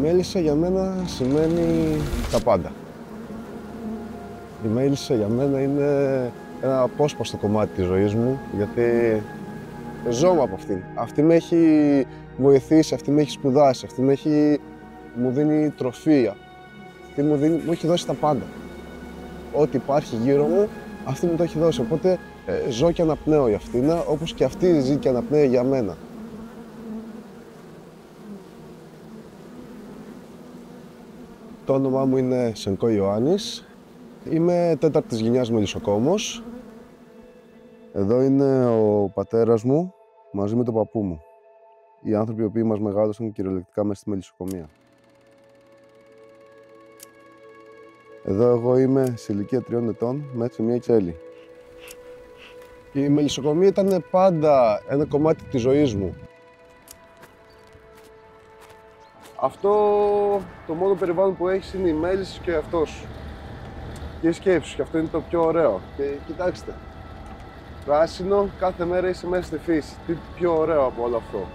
μέλισσα για μένα σημαίνει τα πάντα. Η μέλισσα για μένα είναι ένα απόσπαστο κομμάτι της ζωής μου, γιατί ζω από αυτήν. Αυτή με έχει βοηθήσει, αυτή με έχει σπουδάσει, αυτή μου δίνει τροφή, αυτή μου έχει δώσει τα πάντα. Ό,τι υπάρχει γύρω μου, αυτή μου το έχει δώσει, οπότε ζω και αναπνέω για αυτήν, όπως και αυτή ζει και αναπνέει για μένα. Το όνομά μου είναι Σενκό Ιωάννης. Είμαι τέταρτης γενιάς μελισσοκόμος. Εδώ είναι ο πατέρας μου μαζί με τον παππού μου. Οι άνθρωποι οι οποίοι μας μεγάλωσαν κυριολεκτικά μέσα στη μελισσοκομεία. Εδώ εγώ είμαι σε ηλικία 3 ετών με μια κέλη. Η μελισσοκομεία ήταν πάντα ένα κομμάτι της ζωής μου. Αυτό το μόνο περιβάλλον που έχεις είναι οι μέλισσες και αυτός. Και η σκέψη σου, και αυτό είναι το πιο ωραίο. Και κοιτάξτε, πράσινο, κάθε μέρα είσαι μέσα στη φύση. Τι πιο ωραίο από όλο αυτό.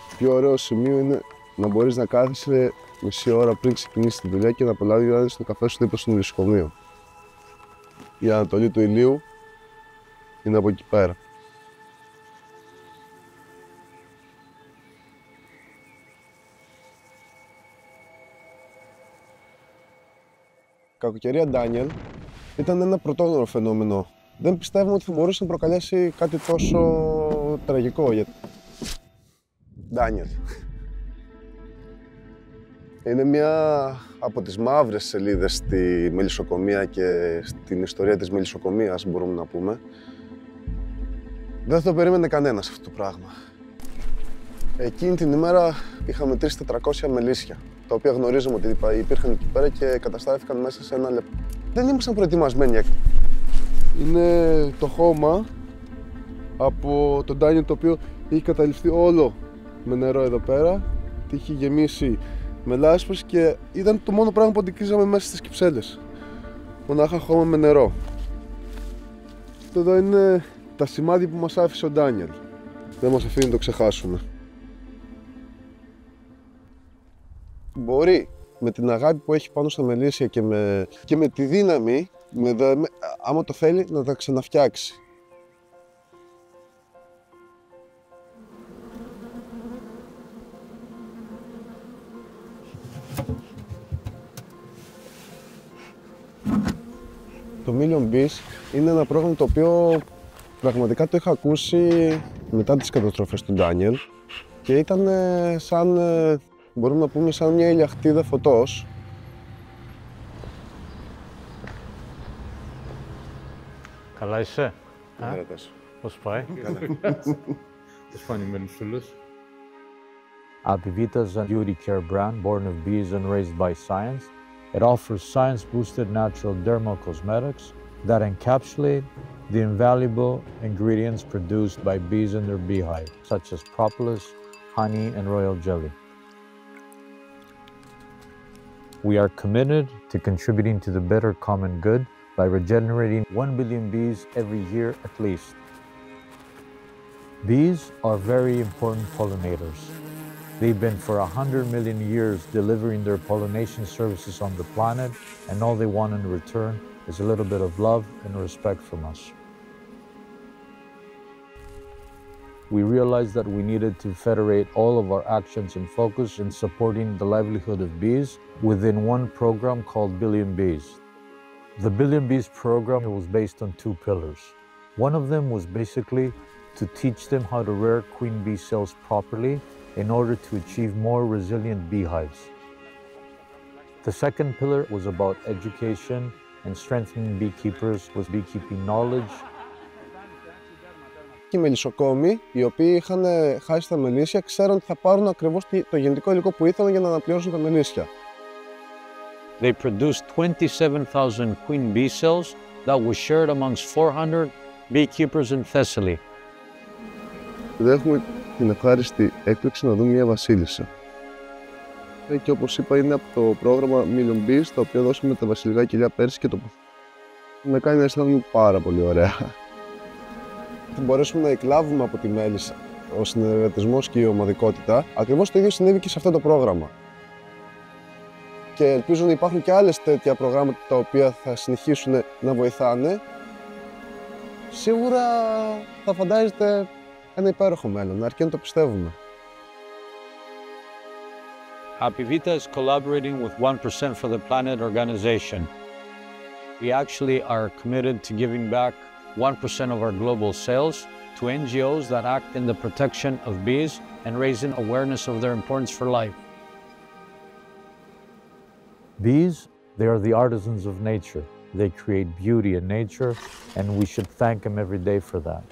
Το πιο ωραίο σημείο είναι να μπορείς να κάθεσαι μισή ώρα πριν ξεκινήσεις τη δουλειά και να απολαύεις το καφέ σου δίπλα στο μελισσοκομείο. Η ανατολή του ηλίου είναι από εκεί πέρα. Η κακοκαιρία Ντάνιελ ήταν ένα πρωτόγνωρο φαινόμενο. Δεν πιστεύουμε ότι θα μπορούσε να προκαλέσει κάτι τόσο τραγικό για Ντάνιελ. Είναι μια από τις μαύρες σελίδες στη μελισσοκομεία και στην ιστορία της μελισσοκομείας, μπορούμε να πούμε. Δεν θα το περίμενε κανένας αυτό το πράγμα. Εκείνη την ημέρα είχαμε 300-400 μελίσια, τα οποία γνωρίζουμε ότι υπήρχαν εκεί πέρα και καταστράφηκαν μέσα σε ένα λεπτό. Δεν ήμασταν προετοιμασμένοι. Είναι το χώμα από τον Ντάνιελ, το οποίο είχε καταληφθεί όλο με νερό εδώ πέρα. Τι είχε γεμίσει με λάσπες και ήταν το μόνο πράγμα που αντικρίζαμε μέσα στις κυψέλες. Μονάχα χώμα με νερό. Αυτό εδώ είναι τα σημάδια που μας άφησε ο Ντάνιελ. Δεν μας αφήνει να το ξεχάσουμε. Μπορεί με την αγάπη που έχει πάνω στα μελίσια και με τη δύναμη, άμα το θέλει, να τα ξαναφτιάξει. Το Million Bees είναι ένα πρόγραμμα το οποίο πραγματικά το είχα ακούσει μετά τις καταστροφές του Ντάνιελ και ήταν σαν, μπορούμε να πούμε, σαν μια ηλιαχτίδα φωτός. Καλά είσαι? Χαίρετες. Πώς πάει? Καλά. Πώς πάνε οι μελισσούλες? Apivita is a beauty care brand born of bees and raised by science. It offers science-boosted natural dermal cosmetics that encapsulate the invaluable ingredients produced by bees in their beehive, such as propolis, honey, and royal jelly. We are committed to contributing to the better common good by regenerating 1 billion bees every year at least. Bees are very important pollinators. They've been for 100 million years delivering their pollination services on the planet, and all they want in return is a little bit of love and respect from us. We realized that we needed to federate all of our actions and focus in supporting the livelihood of bees within one program called Billion Bees. The Billion Bees program was based on 2 pillars. One of them was basically to teach them how to rear queen bee cells properly in order to achieve more resilient beehives. The second pillar was about education and strengthening beekeepers with beekeeping knowledge. Οι μελισσοκόμοι, οι οποίοι είχαν χάσει τα μελίσια, ξέραν ότι θα πάρουν ακριβώς το γεννητικό υλικό που ήθελαν για να αναπληρώσουν τα μελίσια. They produced 27,000 queen bee cells that was shared amongst 400 beekeepers in Thessaly. Έχουμε την ευχάριστη έκπληξη να δούμε μια βασίλισσα. Και όπως είπα, είναι από το πρόγραμμα Million Bees, το οποίο δώσαμε τα βασιλικά κοιλιά πέρσι και το με κάνει να αισθάνομαι πάρα πολύ ωραία. Θα μπορέσουμε να εκλάβουμε από τη μέλισσα ο συνεργατισμός και η ομαδικότητα. Ακριβώς το ίδιο συνέβη και σε αυτό το πρόγραμμα. Και ελπίζω να υπάρχουν και άλλες τέτοια προγράμματα τα οποία θα συνεχίσουν να βοηθάνε. Σίγουρα θα φαντάζεστε ένα υπέροχο μέλλον, αρκεί να το πιστεύουμε. Apivita is collaborating with 1% for the Planet organization. We actually are committed to giving back 1% of our global sales to NGOs that act in the protection of bees and raising awareness of their importance for life. Bees, they are the artisans of nature. They create beauty in nature, and we should thank them every day for that.